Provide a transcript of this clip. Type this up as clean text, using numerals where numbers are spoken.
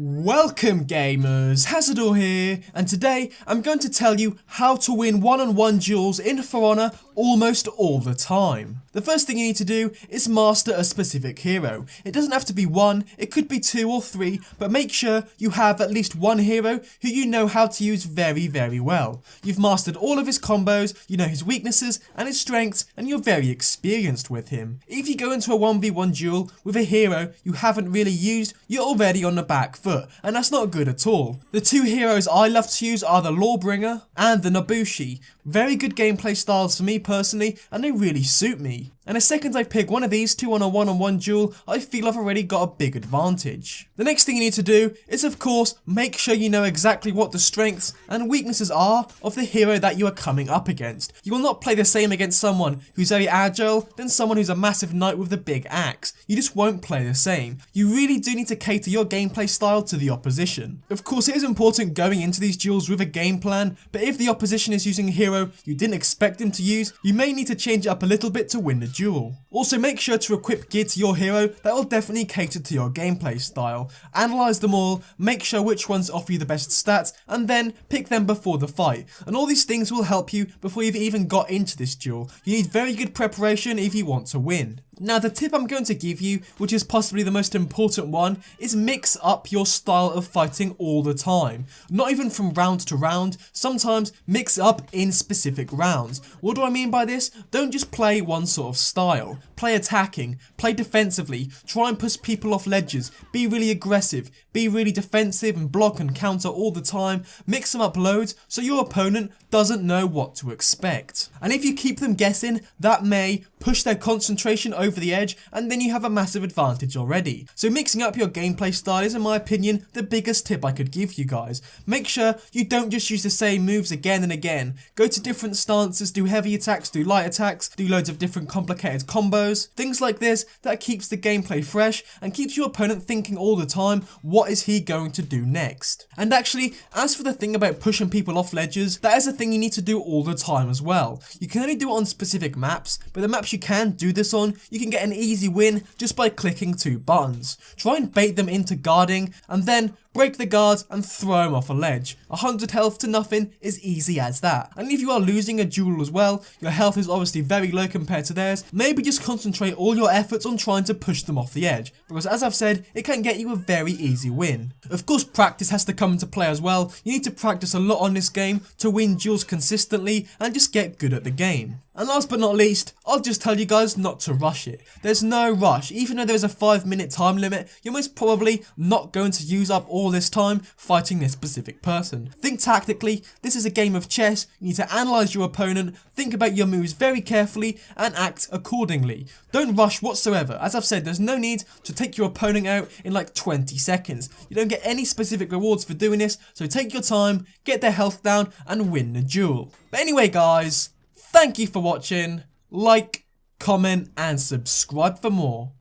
Welcome gamers, Hazzador here, and today I'm going to tell you how to win one-on-one duels in For Honor almost all the time. The first thing you need to do is master a specific hero. It doesn't have to be one, it could be two or three, but make sure you have at least one hero who you know how to use very well. You've mastered all of his combos, you know his weaknesses and his strengths, and you're very experienced with him. If you go into a 1v1 duel with a hero you haven't really used, you're already on the back foot, and that's not good at all. The two heroes I love to use are the Lawbringer and the Nobushi. Very good gameplay styles for me personally, and they really suit me. And the second I pick one of these two on a one-on-one duel, I feel I've already got a big advantage. The next thing you need to do is, of course, make sure you know exactly what the strengths and weaknesses are of the hero that you are coming up against. You will not play the same against someone who's very agile than someone who's a massive knight with a big axe. You just won't play the same. You really do need to cater your gameplay style to the opposition. Of course, it is important going into these duels with a game plan, but if the opposition is using a hero you didn't expect them to use, you may need to change it up a little bit to win the duel. Also, make sure to equip gear to your hero that will definitely cater to your gameplay style. Analyze them all, make sure which ones offer you the best stats, and then pick them before the fight. And all these things will help you before you've even got into this duel. You need very good preparation if you want to win. Now, the tip I'm going to give you, which is possibly the most important one, is mix up your style of fighting all the time. Not even from round to round, sometimes mix up in specific rounds. What do I mean by this? Don't just play one sort of style. Play attacking, play defensively, try and push people off ledges, be really aggressive, be really defensive and block and counter all the time. Mix them up loads so your opponent doesn't know what to expect. And if you keep them guessing, that may push their concentration over the edge, and then you have a massive advantage already. So mixing up your gameplay style is, in my opinion, the biggest tip I could give you guys. Make sure you don't just use the same moves again and again. Go to different stances, do heavy attacks, do light attacks, do loads of different complicated combos. Things like this that keeps the gameplay fresh and keeps your opponent thinking all the time, what is he going to do next? And actually, as for the thing about pushing people off ledges, that is a thing you need to do all the time as well. You can only do it on specific maps, but the maps you can do this on, you can get an easy win just by clicking two buttons. Try and bait them into guarding, and then break the guards and throw them off a ledge. 100 health to nothing is easy as that. And if you are losing a duel as well, your health is obviously very low compared to theirs, maybe just concentrate all your efforts on trying to push them off the edge, because as I've said, it can get you a very easy win. Of course, practice has to come into play as well. You need to practice a lot on this game to win duels consistently and just get good at the game. And last but not least, I'll just tell you guys not to rush it. There's no rush. Even though there's a 5-minute time limit, you're most probably not going to use up all this time fighting this specific person. Think tactically. This is a game of chess. You need to analyze your opponent, think about your moves very carefully, and act accordingly. Don't rush whatsoever. As I've said, there's no need to take your opponent out in like 20 seconds. You don't get any specific rewards for doing this, so take your time, get their health down, and win the duel. But anyway guys, thank you for watching. Like, comment, and subscribe for more.